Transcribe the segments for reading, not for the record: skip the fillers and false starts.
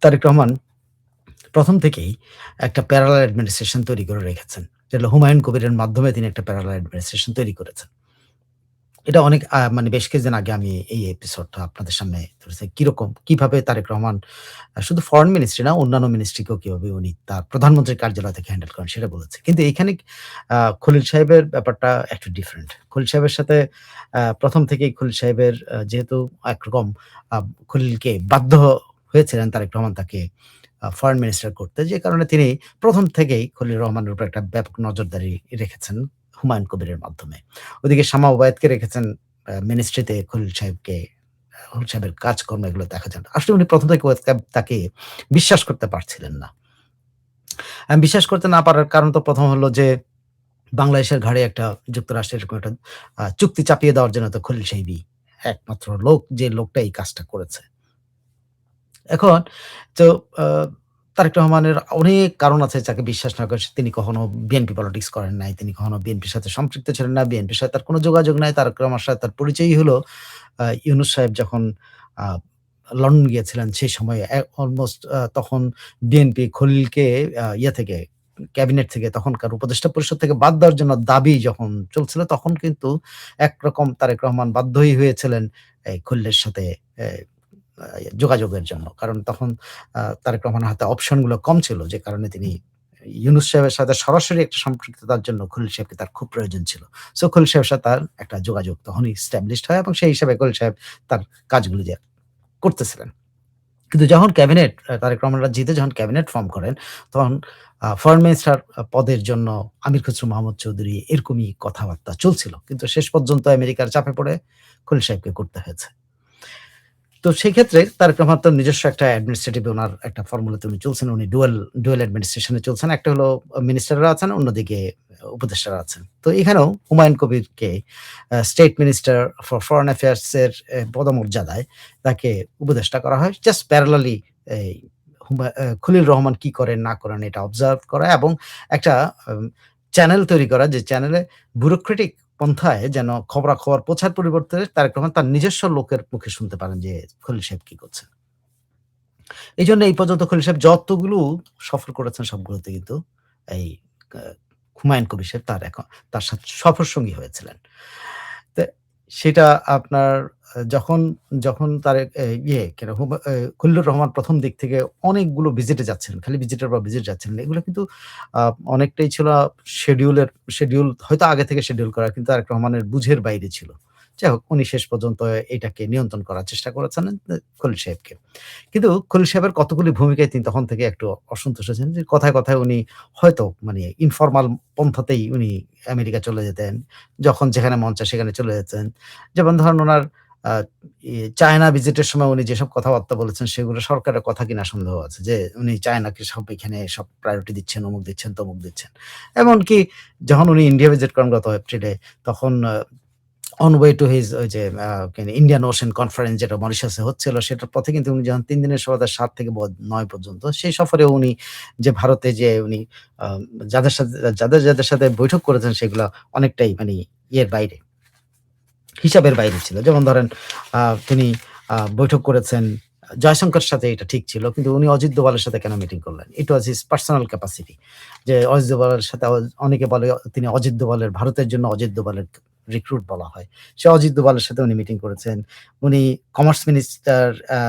তারেক রহমান ১ম থেকেই একটা প্যারালাল অ্যাডমিনিস্ট্রেশন তৈরি করে রেখেছেন। যেটা হুমায়ুন কবিরের মাধ্যমে তিনি একটা প্যারালাল অ্যাডমিনিস্ট্রেশন তৈরি করেছেন। এটা অনেক মানে বেশ কিছুদিন আগে আমি এই এপিসোডটা আপনাদের সামনে ধরেছি। কিরকম, কিভাবে তারেক রহমান শুধু ফরেন মিনিস্ট্রি না, অন্যান্য মিনিস্ট্রিকেও কিভাবে উনি তার প্রধানমন্ত্রীর কার্যালয় থেকে হ্যান্ডেল করেন সেটা বলেছে। কিন্তু এইখানে খলিল সাহেবের ব্যাপারটা একটু ডিফারেন্ট। খলিল সাহেবের সাথে ১ম থেকেই খলিল সাহেবের যেহেতু একরকম আ খলিলকে বাধ্য হয়েছিলেন তারেক রহমান তাকে ফরেন মিনিস্টার করতে। যে কারণে তিনি ১ম থেকেই খলিল রহমানের উপর একটা ব্যাপক নজরদারি রেখেছেন হুমায়ুন কবিরের মাধ্যমে। ওদিকে শামা ওবায়েদকে রেখেছেন মিনিস্ট্রিতে খলিল সাহেবের কাজকর্ম এগুলো দেখা যান। আসলে উনি ১ম থেকে তাকে বিশ্বাস করতে পারছিলেন না। বিশ্বাস করতে না পারার কারণ তো ১ম হলো যে বাংলাদেশের ঘাড়ে একটা যুক্তরাষ্ট্রের এরকম একটা চুক্তি চাপিয়ে দেওয়ার জন্য তো খলিল সাহেবই একমাত্র লোক, যে লোকটা এই কাজটা করেছে। এখন তো আ তারেক রহমানের অনেক কারণ আছে যাকে বিশ্বাস না করে। তিনি কখনো বিএনপি পলিটিক্স করেন নাই। তিনি কখনো বিএনপির সাথে সম্পৃক্ত ছিলেন না। বিএনপির সাথে তার কোন যোগাযোগ নাই। তারেক রহমানের সাথে তার পরিচয়ই হলো ইউনূস সাহেব যখন আ লন্ডন গিয়েছিলেন সেই সময়ে অলমোস্ট তখন বিএনপি খলিলকে ইয়ে থেকে ক্যাবিনেট থেকে তখনকার উপদেষ্টা পরিষদ থেকে বাদ দেওয়ার জন্য দাবি যখন চলছিল তখন কিন্তু একরকম তারেক রহমান বাধ্যই হয়েছিলেন এই খলিলের সাথে এ আ যোগাযোগের জন্য। কারণ তখন তারেক রহমানের হাতে অপশন গুলো কম ছিল। যে কারণে তিনি ইউনূস সাহেবের সাথে সরাসরি একটা সম্পৃক্ততার জন্য খলিল সাহেবকে তার খুব প্রয়োজন ছিল। সো খলিল সাহেবের সাথে তার একটা যোগাযোগ তখনই এস্টাবলিশড হয় এবং সেই হিসাবে খলিল সাহেব তার কাজগুলি যে করতেছিলেন। কিন্তু যখন ক্যাবিনেট তারেক রহমানরা জিতে যখন ক্যাবিনেট ফর্ম করেন, তখন ফরেন মিনিস্টার পদের জন্য আমির খসরু মাহমুদ চৌধুরী এরকমই কথাবার্তা চলছিল। কিন্তু শেষ পর্যন্ত আমেরিকার চাপে পড়ে খলিল সাহেবকে করতে হয়েছে। তো সেক্ষেত্রে তারেক রহমান তো নিজস্ব একটা অ্যাডমিনিস্ট্রেটিভ উনার একটা ফর্মুলাতে উনি চলছেন। উনি ডুয়াল অ্যাডমিনিস্ট্রেশন এ চলছেন। একটা হলো মিনিস্টাররা আছেন, অন্যদিকে উপদেষ্টারা আছেন। তো এখানেও হুমায়ুন কবিরকে state minister for foreign affairs এর পদমর্যাদায় তাকে উপদেষ্টা করা হয়। জাস্ট প্যারালালি এই খলিল রহমান কি করেন না করেন এটা অবজার্ভ করা এবং একটা আম চ্যানেল তৈরি করা যে চ্যানেলে ব্যুরোক্রেটিক পন্থায় যেন খবরাখবর পৌঁছার পরিবর্তে তারেক রহমান তার নিজস্ব লোকের মুখে শুনতে পারেন যে খলিল সাহেব কি করছেন। এইজন্য এই পর্যন্ত খলিল সাহেব যতগুলো সফর করেছেন সবগুলোতে কিন্তু এই আ হুমায়ুন কবির সাহেব তার সাথে সফরসঙ্গী হয়েছিলেন। তো সেটা আপনার যখন তার ইয়ে কেন খলিলুর রহমান ১ম দিক থেকে অনেকগুলো ভিজিটে যাচ্ছিলেন। খালি ভিজিটের পর ভিজিট যাচ্ছিলেন। এগুলো কিন্তু আ অনেকটাই ছিল শিডিউল হয়তো আগে থেকে শিডিউল করা কিন্তু তারেক রহমানের বুঝের বাইরে ছিল। যাই হোক উনি শেষ পর্যন্ত এটাকে নিয়ন্ত্রণ করার চেষ্টা করেছেন খলিল সাহেবকে। কিন্তু খলিল সাহেবের কতগুলি ভূমিকায় তিনি তখন থেকে একটু অসন্তুষ্ট ছিলেন যে কথায়, কথায় উনি হয়তো মানে ইনফরমাল পন্থাতেই উনি আমেরিকা চলে যেতেন। যখন যেখানে মন চায় সেখানে চলে যেতেন। যেমন ধরেন উনার আ চায়না ভিজিটের সময় উনি যেসব কথাবার্তা বলেছেন সেগুলো সরকারের কথা কিনা সন্দেহ আছে। যে উনি চায়নাকে সব এখানে সব প্রায়োরিটি দিচ্ছেন, অমুক দিচ্ছেন, তমুক দিচ্ছেন। এমনকি যখন উনি ইন্ডিয়া ভিজিট করেন গত এপ্রিলে তখন অন ওয়ে টু হিজ ওই যে ইন্ডিয়ান ওশেন কনফারেন্স যেটা মরিশাসে হচ্ছিল সেটার পথে কিন্তু উনি যখন ৩ দিনের সফর ৭ থেকে ৯ পর্যন্ত সেই সফরেও উনি যে ভারতে যেয়ে উনি আ যাদের সাথে বৈঠক করেছেন সেগুলা অনেকটাই মানি ইয়ের বাইরে, হিসাবের বাইরে ছিল। যেমন ধরেন আ তিনি বৈঠক করেছেন জয়শঙ্করের সাথে এটা ঠিক ছিল। কিন্তু উনি অজিত দোভালের সাথে কেন মিটিং করলেন? ইট ওয়াজ হিজ পার্সোনাল ক্যাপাসিটি। যে অজিত দোভালের সাথে অনেকে বলে তিনি অজিত দোভালের ভারতের জন্য অজিত দোভালের রিক্রুট বলা হয়। সে অজিত দোভালের সাথে উনি মিটিং করেছেন। উনি কমার্স মিনিস্টার আ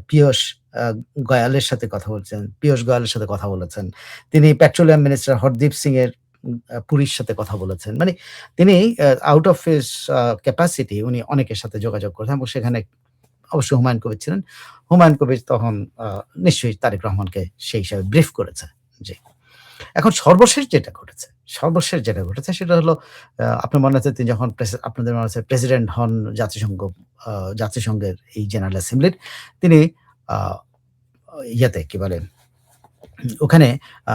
পীয়ূষ আ গোয়ালের সাথে কথা বলছেন। পীয়ূষ গোয়ালের সাথে কথা বলেছেন। তিনি পেট্রোলিয়াম মিনিস্টার হরদীপ সিং এর পুরীর সাথে কথা বলেছেন। মানে তিনি আউট অফ হিস ক্যাপাসিটি উনি অনেকের সাথে যোগাযোগ করেছেন এবং সেখানে অবশ্যই হুমায়ুন কবির ছিলেন। হুমায়ুন কবির তখন আ নিশ্চয়ই তারেক রহমানকে সেই হিসাবে ব্রিফ করেছে। জি। এখন সর্বশেষ যেটা ঘটেছে সেটা হলো আপনার মনে আছে তিনি যখন আপনাদের মনে আছে প্রেসিডেন্ট হন জাতিসংঘ আ জাতিসংঘের এই জেনারেল অ্যাসেম্বলির তিনি আ ইয়াতে কি বলে ওখানে আ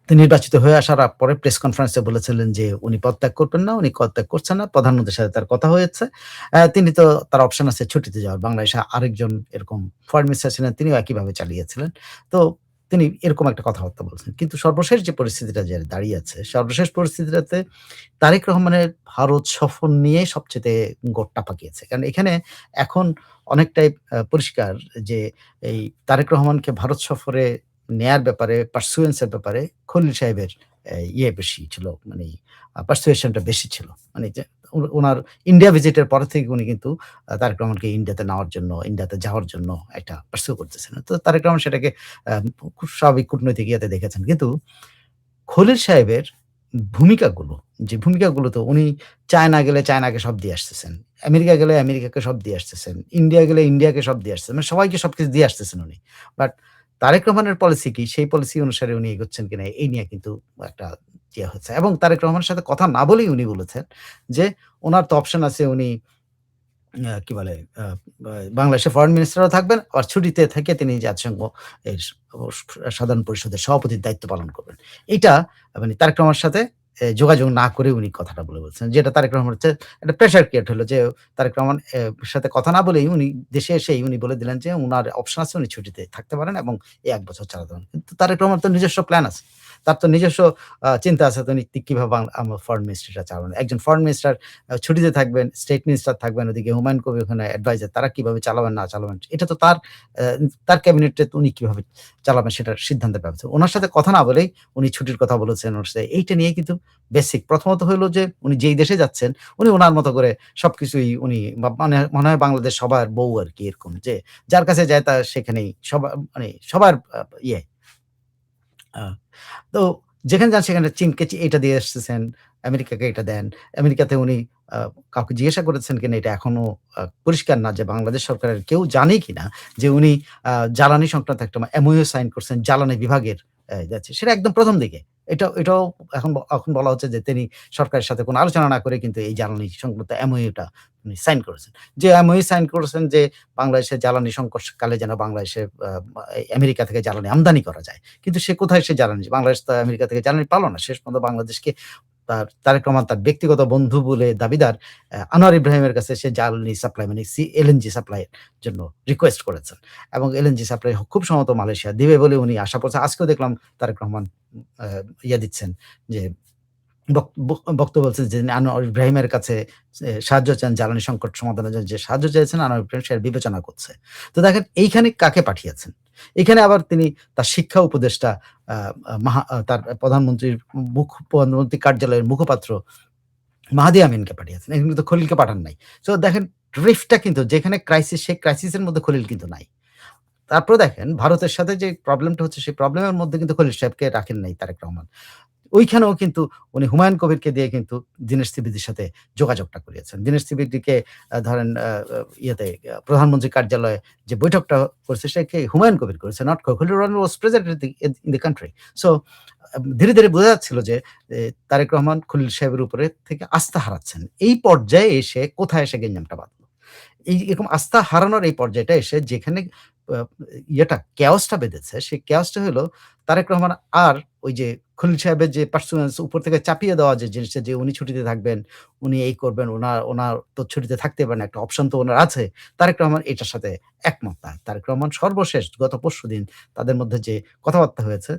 তিনি নির্বাচিত হয়ে আসার পরে প্রেস কনফারেন্সে বলেছিলেন যে উনি পদত্যাগ করবেন না, উনি পদত্যাগ করছেন না। প্রধানমন্ত্রীর সাথে তার কথা হয়েছে। তিনি তো তার অপশন আছে ছুটিতে যাওয়ার। বাংলাদেশে আরেকজন এরকম ফরেন মিনিস্টার ছিলেন, তিনিও একইভাবে চালিয়েছিলেন। তো তিনি এরকম একটা কথাবার্তা বলছেন। কিন্তু সর্বশেষ যে পরিস্থিতিটা যে দাঁড়িয়ে আছে, সর্বশেষ পরিস্থিতিটাতে তারেক রহমানের ভারত সফর নিয়ে সবচাইতে গোটটা পাকিয়েছে। কারণ এখানে এখন অনেকটাই পরিষ্কার যে এই তারেক রহমানকে ভারত সফরে নেয়ার ব্যাপারে পারসুয়েন্স এর ব্যাপারে খলিল সাহেবের ইয়ে বেশি ছিল। মানে পারসুয়েশন টা বেশি ছিল। মানে যে উনার ইন্ডিয়া ভিজিট এর পর থেকে উনি কিন্তু তারেক রহমানকে ইন্ডিয়াতে নেওয়ার জন্য, ইন্ডিয়াতে যাওয়ার জন্য একটা পারসিউ করতেছেন। তো তারেক রহমান সেটাকে আ খুব স্বাভাবিক কূটনৈতিক ইয়েতে দেখেছেন। কিন্তু খলিল সাহেবের ভূমিকাগুলো, যে ভূমিকাগুলো তো উনি চায়না গেলে চায়নাকে সব দিয়ে আসতেছেন। আমেরিকা গেলে আমেরিকাকে সব দিয়ে আসতেছেন। ইন্ডিয়া গেলে ইন্ডিয়াকে সব দিয়ে আসতেছেন। মানে সবাইকে সবকিছু দিয়ে আসতেছেন উনি। বাট তারেক রহমানের পলিসি কি? সেই পলিসি অনুসারে উনি এগোচ্ছেন কিনা এই নিয়ে কিন্তু একটা ইয়ে হচ্ছে। এবং তারেক রহমানের সাথে কথা না বলেই উনি বলেছেন যে, উনার তো অপশন আছে উনি কি বলে আ বা বাংলাদেশের ফরেন মিনিস্টারও থাকবেন। আবার ছুটিতে থেকে তিনি জাতিসংঘ এর সাধারণ পরিষদের সভাপতির দায়িত্ব পালন করবেন। এইটা মানে তারেক রহমানের সাথে যোগাযোগ না করে উনি কথাটা বলেছেন। যেটা তারেক রহমান হচ্ছে একটা প্রেশার ক্রিয়েট হলো যে তারেক রহমান সাথে কথা না বলেই উনি দেশে এসেই উনি বলে দিলেন যে উনার অপশন আছে উনি ছুটিতে থাকতে পারেন এবং এই ১ বছর চালাতে পারেন। কিন্তু তারেক রহমানের তো নিজস্ব প্ল্যান আছে। তার তো নিজস্ব চিন্তা আছে তো উনি কিভাবে আমার ফরেন মিনিস্ট্রিটা চালাবেন। একজন ফরেন মিনিস্টার ছুটিতে থাকবেন, স্টেট মিনিস্টার থাকবেন, ওদিকে হুমায়ুন কবির ওখানে অ্যাডভাইজার। তারা কিভাবে চালাবেন না চালাবেন, এটা তো তার ক্যাবিনেটে উনি কিভাবে চালাবেন সেটার সিদ্ধান্তের ব্যাপার। উনার সাথে কথা না বলেই উনি ছুটির কথা বলেছেন ওনার সাথে। এইটা নিয়ে কিন্তু বেসিক। প্রথমত হইলো যে উনি যেই দেশে যাচ্ছেন, উনি উনার মতো করে সবকিছুই উনি মানে মনে হয় বাংলাদেশ সবার বউ আরকি এরকম যে যার কাছে যায় তার সেখানেই মানে সবার ইয়ে আ তো যেখানে যান সেখানে চীনকে এটা দিয়ে আসতেছেন, আমেরিকাকে এটা দেন। আমেরিকাতে উনি আ কাউকে জিজ্ঞাসা করেছেন কিনা এটা এখনো পরিষ্কার না যে বাংলাদেশ সরকারের কেউ জানে কিনা যে উনি জ্বালানি সংক্রান্ত একটা MOU সাইন করছেন জ্বালানি বিভাগের যাচ্ছে। সেটা একদম ১ম দিকে। এটাও এখন বলা হচ্ছে যে তিনি সরকারের সাথে কোনো আলোচনা না করে কিন্তু এই জ্বালানি সংক্রান্ত MOU টা উনি সাইন করেছেন। যে MOU সাইন করেছেন যে বাংলাদেশের জ্বালানি সংকটকালে যেন বাংলাদেশে আমেরিকা থেকে জ্বালানি আমদানি করা যায়। কিন্তু সে কোথায় সে জ্বালানি? বাংলাদেশ তো আমেরিকা থেকে জ্বালানি পালো না। শেষ পর্যন্ত বাংলাদেশকে তারেক রহমান তার ব্যক্তিগত বন্ধু বলে দাবিদার আনোয়ার ইব্রাহিমের কাছে সে জ্বালানি সাপ্লাই মানে এলএনজি সাপ্লাই এর জন্য রিকোয়েস্ট করেছেন। এবং এলএনজি সাপ্লাই খুব সম্ভবত মালয়েশিয়া দিবে বলে উনি আশা করছেন। আজকেও দেখলাম তারেক রহমান আ দিচ্ছেন যে বক বক বক্তব্য বলছেন যে আনোয়ার ইব্রাহিমের কাছে সাহায্য চান জ্বালানি সংকট সমাধানের জন্য যে সাহায্য চেয়েছেন আনোয়ার ইব্রাহিম সেটা বিবেচনা করছে। তো দেখেন এইখানে কাকে পাঠিয়েছেন? এখানে আবার তিনি তার শিক্ষা উপদেষ্টা আ আ মাহা আ তার প্রধানমন্ত্রীর প্রধানমন্ত্রী কার্যালয়ের মুখপাত্র মাহাদি আমিনকে পাঠিয়েছেন। এখানে কিন্তু খলিলকে পাঠান নাই। সো দেখেন ড্রিফটটা কিন্তু যেখানে ক্রাইসিস সেই ক্রাইসিস এর মধ্যে খলিল কিন্তু নাই। তারপরে দেখেন ভারতের সাথে যে প্রবলেমটা হচ্ছে সেই প্রবলেমের মধ্যে কিন্তু খলিল সাহেবকে রাখেন নাই তারেক রহমান। ওইখানেও কিন্তু উনি হুমায়ুন কবিরকে দিয়ে কিন্তু দীনেশ ত্রিবেদীর সাথে যোগাযোগটা করিয়েছেন। দীনেশ ত্রিবেদীকে ধরেন ইয়েতে প্রধানমন্ত্রী কার্যালয়ে যে বৈঠকটা করছে সে কে? হুমায়ুন কবির করেছে, not Khalilur Rahman was present in the country. So ধীরে, ধীরে বোঝা যাচ্ছিল যে তারেক রহমান খলিল সাহেবের উপরে থেকে আস্থা হারাচ্ছেন। এই পর্যায়ে এসে কোথায় এসে গেঞ্জামটা বাধলো? এরকম আস্থা হারানোর এই পর্যায়টা এসে যেখানে আ chaos টা বেঁধেছে, সেই chaos টা হলো তারেক রহমান আর ওই যে খলিল সাহেবের যে পার্সোনালস উপর থেকে চাপিয়ে দেওয়া যে জিনিসটা যে উনি ছুটিতে থাকবেন, উনি এই করবেন, উনার তো ছুটিতে থাকতে পারেন, একটা অপশন তো উনার আছে। তারেক রহমান এটার সাথে একমত না। তারেক রহমান সর্বশেষ গত পরশুদিন তাদের মধ্যে যে কথাবার্তা হয়েছে,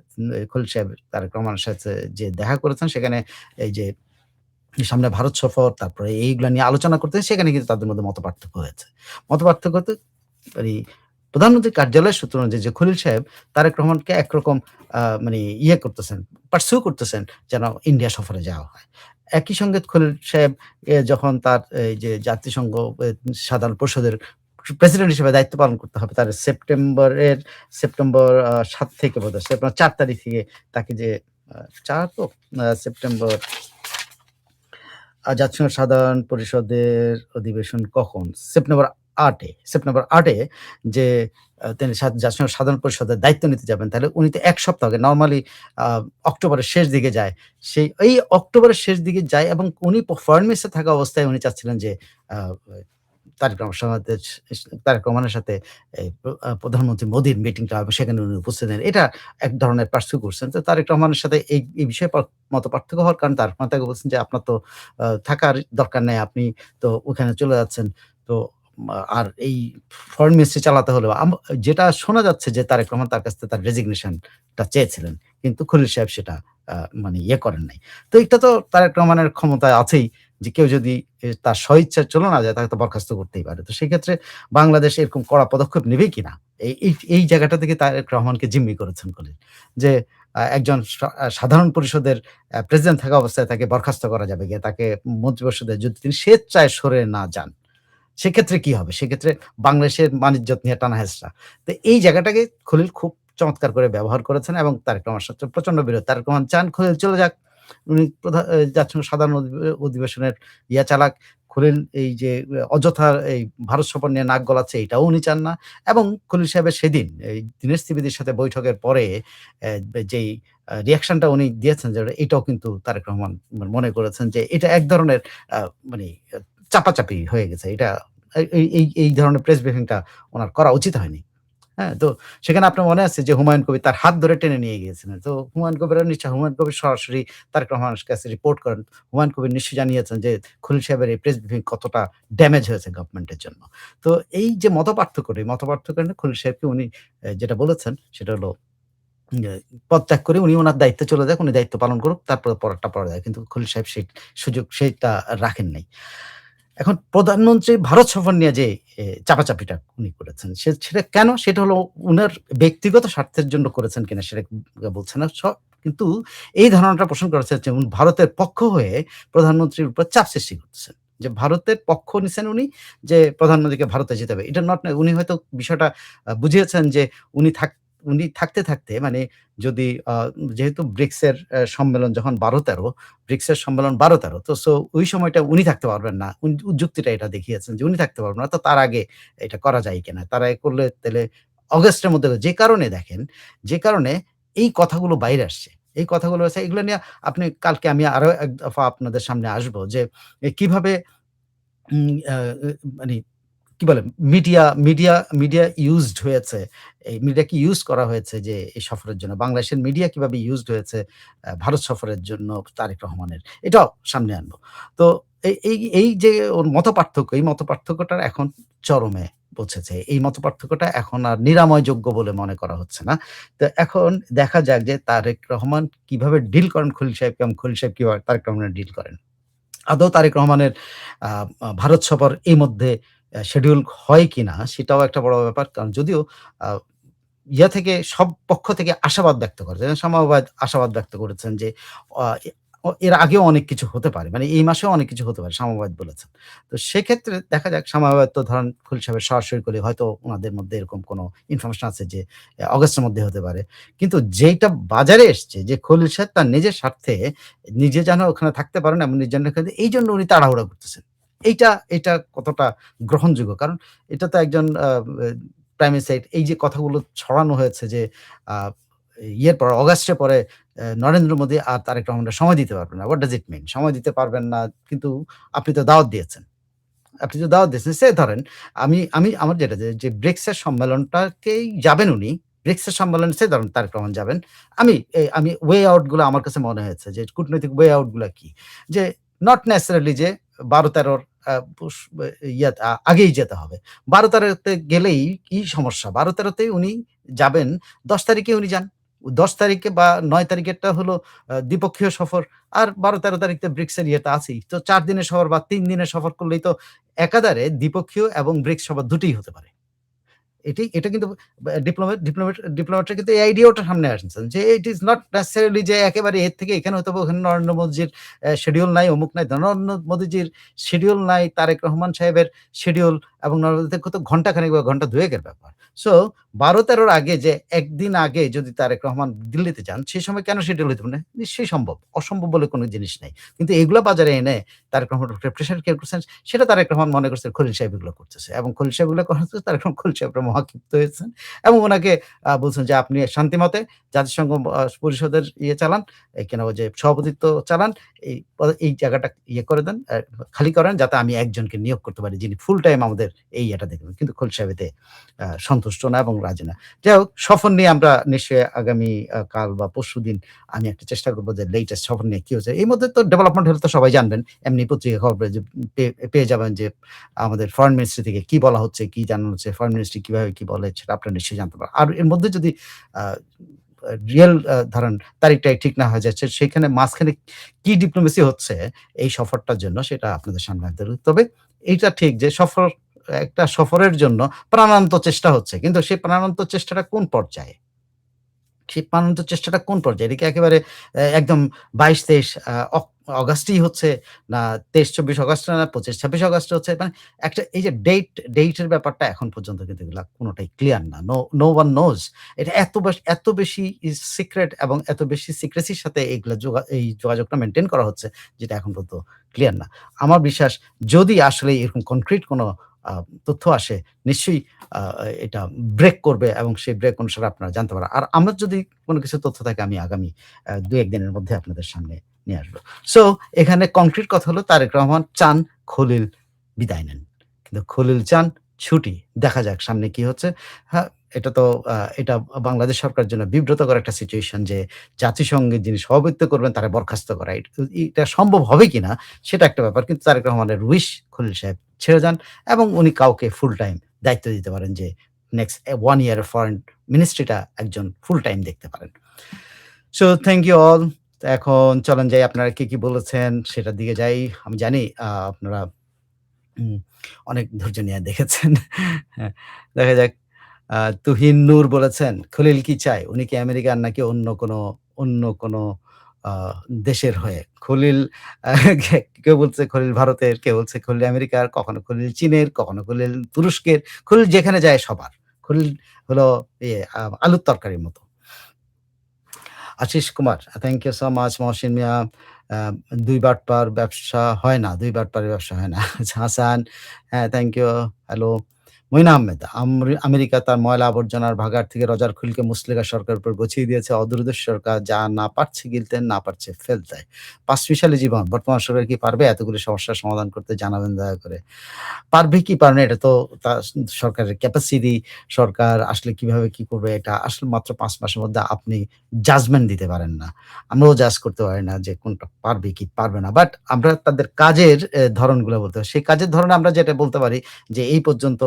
খলিল সাহেব তারেক রহমানের সাথে যে দেখা করেছেন সেখানে এই যে সামনে ভারত সফর, তারপরে এইগুলা নিয়ে আলোচনা করতে সেখানে কিন্তু তাদের মধ্যে মতপার্থক্য হয়েছে। মতপার্থক্যতে মানে প্রধানমন্ত্রীর কার্যালয়ের সূত্র অনুযায়ী যে খলিল সাহেব তারেক রহমানকে একরকম মানে করতেছেন, পারসিউ করতেছেন যেন ইন্ডিয়া সফরে যাওয়া হয়। একই সঙ্গে খলিল সাহেব যখন তার এই যে জাতিসংঘ সাধারণ পরিষদের প্রেসিডেন্ট হিসেবে দায়িত্ব পালন করতে হবে তার সেপ্টেম্বর ৭ থেকে বোধহয় সেপ্টেম্বর ৪ তারিখ থেকে তাকে যে ৪ তো? সেপ্টেম্বর জাতিসংঘ সাধারণ পরিষদের অধিবেশন কখন? সেপ্টেম্বর ৮ এ যে তিনি জাতিসংঘ সাধারণ পরিষদের দায়িত্ব নিতে যাবেন। তাহলে উনি তো ১ সপ্তাহ আগে নরমালি আ অক্টোবরের শেষ দিকে যায়। এই অক্টোবরের শেষ দিকে যায় এবং উনি ফরেন মিনিস্টার থাকা অবস্থায় উনি চাচ্ছিলেন যে আ তারেক রহমানের সাথে এই প্রধানমন্ত্রী মোদির মিটিংটা হবে সেখানে উনি উপস্থিত নেন। এটা এক ধরনের পার্সিউ করছেন। তো তারেক রহমানের সাথে এই বিষয়ে মতপার্থক্য হওয়ার কারণে তারেক রহমান তাকে বলছেন যে, "আপনার তো থাকার দরকার নাই। আপনি তো ওখানে চলে যাচ্ছেন। তো আর এই ফরেন মিনিস্ট্রি চালাতে হলেও যেটা শোনা যাচ্ছে যে তারেক রহমান তার কাছ থেকে তার রেজিগনেশন টা চেয়েছিলেন। কিন্তু খলিল সাহেব সেটা আ মানে ইয়ে করেন নাই। তো এটা তো তারেক রহমানের ক্ষমতায় আছেই যে কেউ যদি তার স্বইচ্ছায় চলে না যায় তাকে তো বরখাস্ত করতেই পারে। তো সেক্ষেত্রে বাংলাদেশ এরকম কড়া পদক্ষেপ নিবে কিনা? এই জায়গাটা থেকে তারেক রহমানকে জিম্মি করেছেন খলিল। যে একজন সাধারণ পরিষদের প্রেসিডেন্ট থাকা অবস্থায় তাকে বরখাস্ত করা যাবে কিনা? তাকে মন্ত্রিপরিষদে যদি তিনি স্বেচ্ছায় সরে না যান। সেক্ষেত্রে কি হবে? সেক্ষেত্রে বাংলাদেশের মান-ইজ্জত নিয়ে টানা-হেঁচড়া। তো এই জায়গাটাকে খলিল খুব চমৎকার করে ব্যবহার করেছেন এবং তারেক রহমানের সাথে প্রচন্ড বিরোধ। তারেক রহমান চান খলিল চলে যাক। উনি জাতিসংঘ সাধারণ অধিবেশনের চালাক। খলিল এই যে অযথা এই ভারত সফর নিয়ে নাক গলাচ্ছে এটাও উনি চান না। এবং খলিল সাহেবের সেদিন এই দীনেশ ত্রিবেদীর সাথে বৈঠকের পরে যেই রিঅ্যাকশনটা উনি দিয়েছেন যে এটাও কিন্তু তারেক রহমান মনে করেছেন যে এটা এক ধরনের আ মানে চাপাচাপি হয়ে গেছে। এটা এই ধরনের প্রেস ব্রিফিং টা উনার করা উচিত হয়নি। হ্যাঁ? তো সেখানে আপনার মনে আছে যে হুমায়ুন কবির তার হাত ধরে টেনে নিয়ে গিয়েছিলেন। তো হুমায়ুন কবির সরাসরি তারেক রহমানের কাছে রিপোর্ট করেন। হুমায়ুন কবির নিশ্চয়ই জানিয়েছেন যে খলিল সাহেবের এই প্রেস ব্রিফিং কতটা ড্যামেজ হয়েছে গভর্নমেন্টের জন্য। তো এই যে মতপার্থক্যটা, এই মতপার্থক্যের কারণে খলিল সাহেবকে উনি যেটা বলেছেন সেটা হলো এ পদত্যাগ করে উনি উনার দায়িত্বে চলে যাক, উনি দায়িত্ব পালন করুক, তারপরে পরেরটা পরে যায়। কিন্তু খলিল সাহেব সেই সুযোগ সেইটা রাখেন নাই। এখন প্রধানমন্ত্রী ভারত সফর নিয়ে যে চাপাচাপিটা উনি করেছেন, সেটা কেন? সেটা হলো উনার ব্যক্তিগত স্বার্থের জন্য করেছেন কিনা সেটা বলছে না। কিন্তু এই ধারণাটা পোষণ করেছে যে ভারতের পক্ষ হয়ে প্রধানমন্ত্রীর উপর চাপ সৃষ্টি করতেছেন। যে ভারতের পক্ষ নিছেন উনি যে প্রধানমন্ত্রীকে ভারতে যেতে হবে। এটা নট না উনি হয়তো বিষয়টা বুঝিয়েছেন যে উনি থাক উনি থাকতে মানে যদি যেহেতু ব্রিক্সের সম্মেলন যখন ১২-১৩ ব্রিক্সের সম্মেলন ১২-১৩ তো ওই সময়টা উনি থাকতে পারবেন না। যুক্তিটা এটা দেখিয়েছেন যে উনি থাকতে পারবেন না। তো তার আগে এটা করা যায় কিনা? তার আগে করলে তাইলে অগাস্টের মধ্যে যে কারণে দেখেন, যে কারণে এই কথাগুলো বাইরে আসছে। এই কথাগুলো আছে এগুলো নিয়ে আপনি কালকে আমি আরো এক দফা আপনাদের সামনে আসবো যে কিভাবে উম আ এ মানে কি বলে মিডিয়া ইউজড হয়েছে। এই মিডিয়াকে ইউজ করা হয়েছে যে এই সফরের জন্য। বাংলাদেশের মিডিয়া কিভাবে ইউজড হয়েছে ভারত সফরের জন্য তারেক রহমানের। এটাও সামনে আনবো। তো এই যে ওর মতপার্থক্য, এই মতপার্থক্যটার এখন চরমে পৌঁছেছে। এই মতপার্থক্যটা এখন আর নিরাময়যোগ্য বলে মনে করা হচ্ছে না। তো এখন দেখা যাক যে তারেক রহমান কিভাবে ডিল করেন খলিল সাহেবকে এবং খলিল সাহেব কিভাবে তারেক রহমানের ডিল করেন। আদৌ তারেক রহমানের আ আ ভারত সফর এই মধ্যে শিডিউল হয় কিনা সেটাও একটা বড় ব্যাপার। কারণ যদিও আ থেকে সব পক্ষ থেকে আশাবাদ ব্যক্ত করেছেন। আশাবাদ ব্যক্ত করেছেন যে আ এ এর আগেও অনেক কিছু হতে পারে। মানে এই মাসেও অনেক কিছু হতে পারে। শামাবাদ বলেছেন। তো সেক্ষেত্রে দেখা যাক শামাবাদ তো ধরেন খলিল সাহেবের সরাসরি করে হয়তো উনাদের মধ্যে এরকম কোনো ইনফরমেশন আছে যে অগাস্টের মধ্যে হতে পারে। কিন্তু যেইটা বাজারে এসছে যে খলিল সাহেব তার নিজের স্বার্থে নিজে যেন ওখানে থাকতে পারেন এবং নিজের এইজন্য উনি তাড়াহুড়া করতেছেন। এইটা কতটা গ্রহণযোগ্য? কারণ এটা তো একজন প্রাইমেসাইড এই যে কথাগুলো ছড়ানো হয়েছে যে আ ইয়ের পর অগাস্টের পরে নরেন্দ্র মোদি আর তারেক রহমানরা সময় দিতে পারবেন না। হোয়াট ডাজ ইট মিন? সময় দিতে পারবেন না কিন্তু আপনি তো দাওয়াত দিয়েছেন। আপনি তো দাওয়াত দিয়েছেন। সে ধরেন আমি আমি আমার যেটা যে ব্রিক্সের সম্মেলনটাকেই যাবেন উনি। ব্রিক্সের সম্মেলনে সে ধরেন তারেক রহমান যাবেন। আমি ওয়ে আউট গুলো আমার কাছে মনে হয়েছে যে কূটনৈতিক ওয়ে আউট গুলা কি? যে নট নেসেসারিলি যে ১২-১৩ আ পুস আগেই যেতে হবে। ১২-১৩ তে গেলেই কি সমস্যা? ১২-১৩ তেই উনি যাবেন, ১০ তারিখে উনি যান। ১০ তারিখে বা ৯ তারিখেরটা হলো দ্বিপক্ষীয় সফর। আর ১২-১৩ তারিখ তো ব্রিক্সের ইয়েটা আছেই। তো ৪ দিনের সফর বা ৩ দিনের সফর করলেই তো একাধারে দ্বিপক্ষীয় এবং ব্রিক্স সভা দুটোই হতে পারে। এটা কিন্তু ডিপ্লোমেটরা কিন্তু এই আইডিয়াটা সামনে আসছেন যে ইট ইস নট নেসেসারিলি যে একেবারে এর থেকে এখানে হতে হবে, ওখানে নরেন্দ্র মোদিজির শিডিউল নাই, অমুক নাই। নরেন্দ্র মোদিজির শিডিউল নাই, তারেক রহমান সাহেবের শিডিউল এবং নরেন্দ্র মোদির তো ঘন্টাখানেক বা ঘন্টা ২ এর ব্যাপার। সো ১২-১৩ র আগে যে একদিন আগে যদি তারেক রহমান দিল্লিতে যান, সেই সময় কেন শিডিউল হইতে পারে না? নিশ্চয়ই সম্ভব। অসম্ভব বলে কোন জিনিস নাই। কিন্তু এগুলা বাজারে এনে তারেক রহমানের উপরে প্রেশার ক্রিয়েট করছেন, সেটা তারেক রহমান মনে করছে খলিল সাহেব এগুলো করতেছে। এবং খলিল সাহেব এগুলো করার তারেক রহমান খলিল সাহেবরা মহাক্ষিপ্ত হয়েছেন এবং উনাকে বলছেন যে, "আপনি শান্তিমতে জাতিসংঘ পরিষদের চালান, এখানে ওই যে সভাপতিত্ব চালান। এই জায়গাটা করে দেন, খালি করেন যাতে আমি একজনকে নিয়োগ করতে পারি যিনি ফুল টাইম আমাদের এই এটা দেখবেন। কিন্তু খলিল সাহেব এতে সন্তুষ্ট না এবং রাজি না। যাই হোক সফর নিয়ে আমরা নিশ্চয়ই আগামী কাল বা পরশুদিন আমি একটা চেষ্টা করব যে লেটেস্ট সফর নিয়ে কি হচ্ছে। এই মধ্যে তো ডেভেলপমেন্ট হলে তো সবাই জানবেন। এমনি পত্রিকা খবরে যে পেয়ে যাবেন যে আমাদের ফরেন মিনিস্ট্রি থেকে কি বলা হচ্ছে, কি জানানো হচ্ছে, ফরেন মিনিস্ট্রি কিভাবে কি বলে সেটা আপনারা নিশ্চয়ই জানতে পারেন। আর এর মধ্যে যদি আ রিয়াল ধরেন তারিখটাই ঠিক না হয়ে যাচ্ছে, সেখানে মাঝখানে কি ডিপ্লোমেসি হচ্ছে এই সফরটার জন্য সেটা আপনাদের সামনে আনতে হবে। তবে এইটা ঠিক যে একটা সফরের জন্য প্রাণান্ত চেষ্টা হচ্ছে। কিন্তু সেই প্রাণান্ত চেষ্টাটা কোন পর্যায়ে? সেই প্রাণান্ত চেষ্টাটা কোন পর্যায়ে? এটা কি একেবারে একদম ২২-২৩ অগাস্টেই হচ্ছে না ২৩-২৪ অগাস্টে না ২৫-২৬ অগাস্টে হচ্ছে? মানে একটা এই যে ডেট এর ব্যাপারটা এখন পর্যন্ত কিন্তু এগুলা কোনটাই ক্লিয়ার না। No one knows. এটা এত বেশি সিক্রেট এবং এত বেশি সিক্রেসির সাথে এগুলা এই যোগাযোগটা মেইনটেইন করা হচ্ছে যেটা এখন পর্যন্ত ক্লিয়ার না। আমার বিশ্বাস যদি আসলেই এরকম কনক্রিট কোন আ তথ্য আসে নিশ্চয়ই আ এটা ব্রেক করবে এবং সেই ব্রেক অনুসারে আপনারা জানতে পারেন। আর আমার যদি কোন কিছু তথ্য থাকে আমি আগামী ২-১ দিনের মধ্যে আপনাদের সামনে নিয়ে আসবো। সো এখানে কংক্রিট কথা হলো তারেক রহমান চান খলিল বিদায় নেন। কিন্তু খলিল চান ছুটি। দেখা যাক সামনে কি হচ্ছে। হ্যাঁ, এটা তো এটা বাংলাদেশ সরকারের জন্য বিব্রতকর একটা সিচুয়েশন যে জাতিসংঘে যিনি সভাপতিত্ব করবেন তারে বরখাস্ত করা। এটা সম্ভব হবে কিনা সেটা একটা ব্যাপার। কিন্তু তারেক রহমানের উইশ খলিল সাহেব ছেড়ে যান এবং উনি কাউকে ফুল টাইম দায়িত্ব দিতে পারেন যে নেক্সট 1 ইয়ার ফরেন মিনিস্ট্রিটা একজন ফুল টাইম দেখতে পারেন। So thank you all. এখন চলেন যাই আপনারা কি বলেছেন সেটার দিকে যাই। আমি জানি আপনারা হুম, অনেক ধৈর্য নিয়ে দেখেছেন। হ্যাঁ, দেখা যাক। তুহিন নূর বলেছেন, "খলিল কি চায়? উনি কি আমেরিকার নাকি অন্য কোনো আ দেশের হয়ে?" খলিল আ কেউ বলছে খলিল ভারতের, কেউ বলছে খলিল আমেরিকার, কখনো খলিল চীনের, কখনো খলিল তুরস্কের। খলিল যেখানে যায় সবার। খলিল হলো আলুর তরকারির মতো। Ashis Kumar, thank you so much Mohsin Mia. আ ২ বাটপার ব্যবসা হয় না, ২ বাটপারের ব্যবসা হয় না। আচ্ছা, হাসান, হ্যাঁ, thank you. Hello. Moin Ahmed, America তার ময়লা আবর্জনার ভাগাড় থেকে রজার খুলকে মুসলিকা সরকারের উপর গছিয়ে দিয়েছে। অদূরদর্শী সরকার যা না পারছে গিলতে, না পারছে ফেলতে। পাঁচমিশালী জীবন। বর্তমান সরকার কি পারবে এতগুলো সমস্যার সমাধান করতে? জানাবেন দয়া করে। পারবে কি পারবে না এটা তো তার সরকারের ক্যাপাসিটি, সরকার আসলে কিভাবে কি করবে এটা আসলে মাত্র ৫ মাসের মধ্যে আপনি জাজমেন্ট দিতে পারেন না। আমরাও জাজ করতে পারি না যে কোনটা পারবে কি পারবে না। বাট আমরা তাদের কাজের ধরনগুলো বলতে পারি। সেই কাজের ধরনে আমরা যেটা বলতে পারি যে এই পর্যন্ত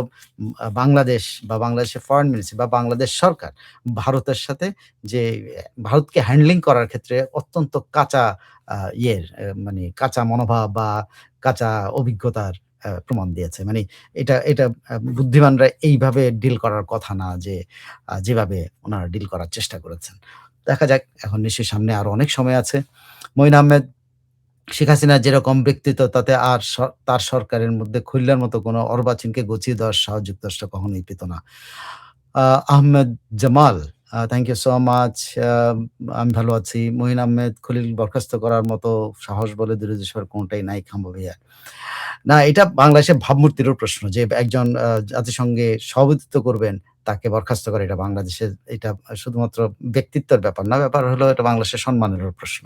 বাংলাদেশ বা বাংলাদেশের ফরেন মিনিস্ট্রি বা বাংলাদেশ সরকার ভারতের সাথে যে ভারতকে হ্যান্ডলিং করার ক্ষেত্রে অত্যন্ত কাঁচা মানে কাঁচা মনোভাব বা কাঁচা অভিজ্ঞতার প্রমাণ দিয়েছে। মানে এটা বুদ্ধিমানরা এইভাবে ডিল করার কথা না যে যেভাবে উনারা ডিল করার চেষ্টা করেছেন। দেখা যাক এখন নিশ্চয়ই সামনে আরো অনেক সময় আছে। মঈন আহমেদ, শেখ হাসিনার যেরকম ব্যক্তিত্ব তাতে আর তার সরকারের মধ্যে খুলনার মতো কোনো অর্বাচীনকে গছিয়ে দেওয়ার সাহস যুক্তরাষ্ট্র কখনোই পেত না। Ahmed Jamal, thank you so much. আ আমি ভালো আছি। মঈন আহমেদ, খলিল বরখাস্ত করার মতো সাহস বলে দূরে দেশের কোনটাই নাই খাম্বা ভাইয়া। না, এটা বাংলাদেশের ভাবমূর্তিরও প্রশ্ন যে একজন জাতিসংঘে সভাপতিত্ব করবেন, তাকে বরখাস্ত করা এটা বাংলাদেশের এটা শুধুমাত্র ব্যক্তিত্বের ব্যাপার না। ব্যাপার হলো এটা বাংলাদেশের সম্মানেরও প্রশ্ন।